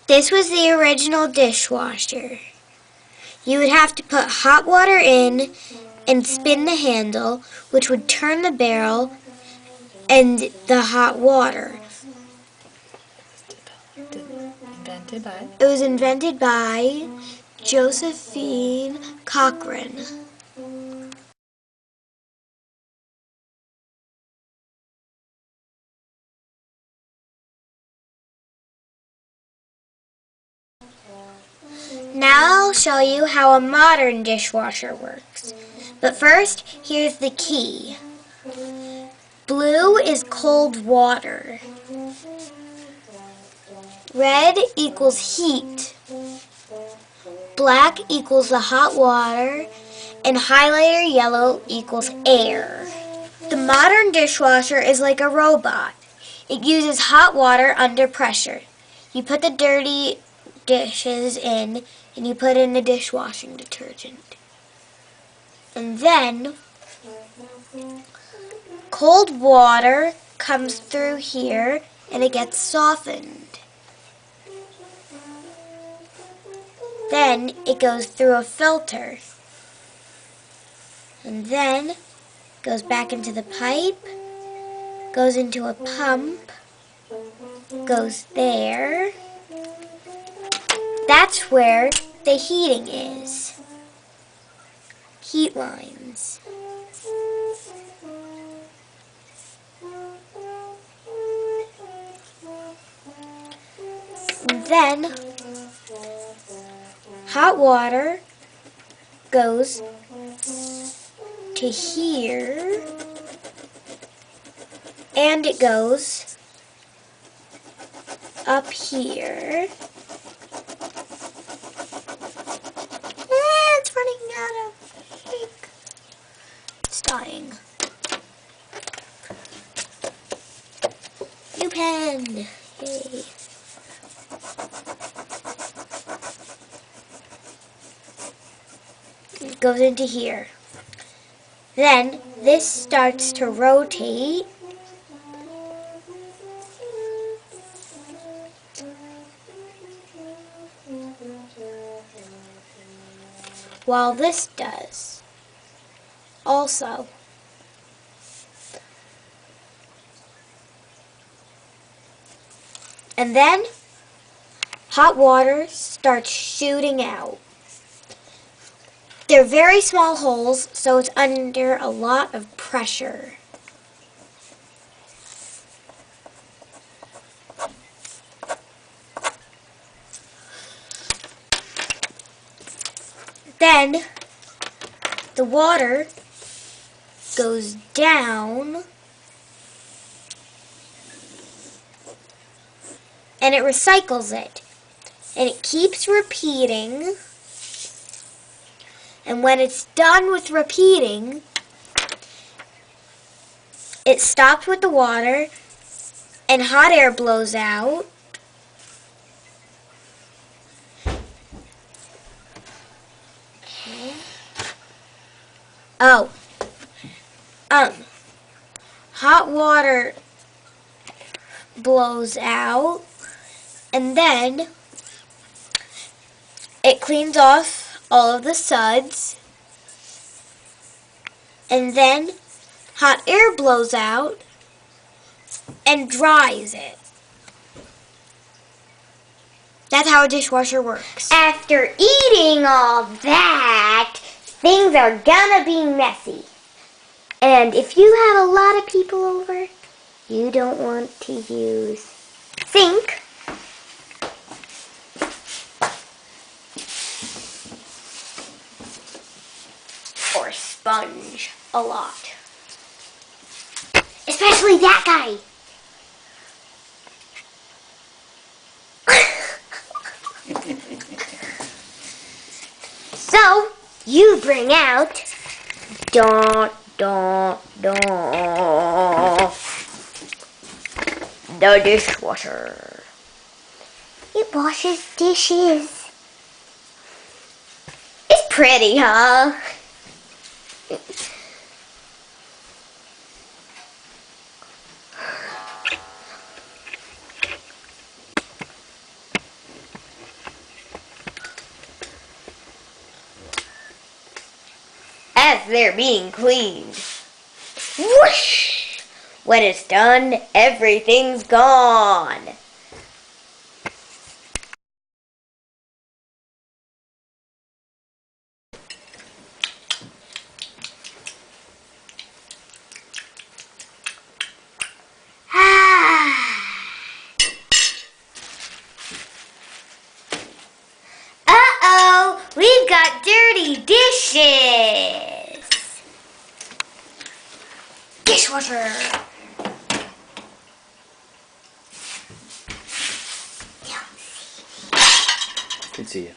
This was the original dishwasher. You would have to put hot water in and spin the handle, which would turn the barrel and the hot water. It was invented by Josephine Cochran. Now I'll show you how a modern dishwasher works. But first, here's the key. Blue is cold water. Red equals heat. Black equals the hot water. And highlighter yellow equals air. The modern dishwasher is like a robot. It uses hot water under pressure. You put the dirty dishes in and you put in the dishwashing detergent. And then cold water comes through here and it gets softened. Then it goes through a filter. And then goes back into the pipe, goes into a pump, goes there. That's where the heating is. Heat lines. And then hot water goes to here, and it goes up here. It's running out of ink. It's dying. New pen. Yay. It goes into here. Then this starts to rotate. While this does also. And then hot water starts shooting out. They're very small holes, so it's under a lot of pressure. Then the water goes down and it recycles it. And it keeps repeating. And when it's done with repeating, it stops with the water and hot air blows out. Oh, hot water blows out, and then it cleans off all of the suds, and then hot air blows out and dries it. That's how a dishwasher works. After eating all that, things are gonna be messy. And if you have a lot of people over, you don't want to use sink or sponge a lot. Especially that guy. So, you bring out the dishwasher. It washes dishes. It's pretty, huh? as they're being cleaned. Whoosh! When it's done, everything's gone. Uh-oh, we've got dirty dishes. Dishwasher. Can see you.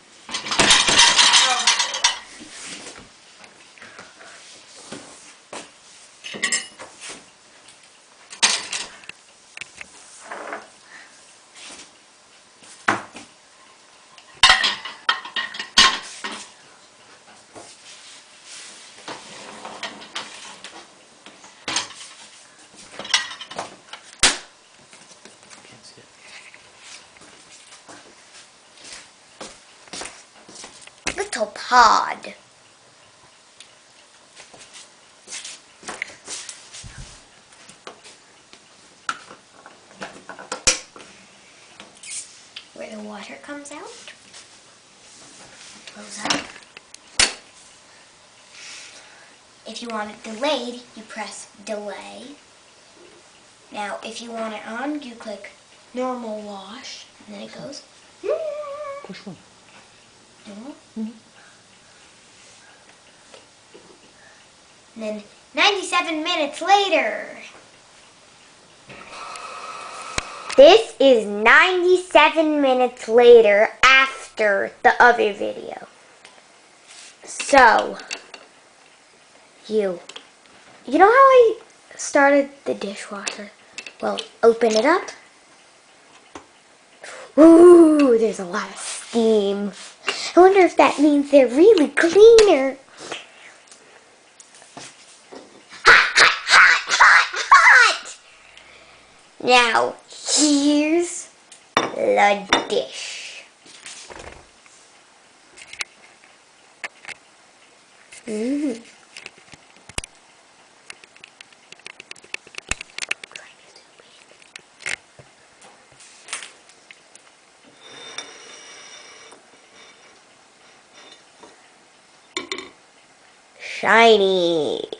Can't see it. Little pod. Where the water comes out. Close up. If you want it delayed, you press delay. Now, if you want it on, you click normal wash, and then it goes. Push one. Normal. And then 97 minutes later. This is 97 minutes later after the other video. So, you know how I started the dishwasher? Well, open it up. Ooh, there's a lot of steam. I wonder if that means they're really cleaner. Hot! Now, here's the dish. Shiny.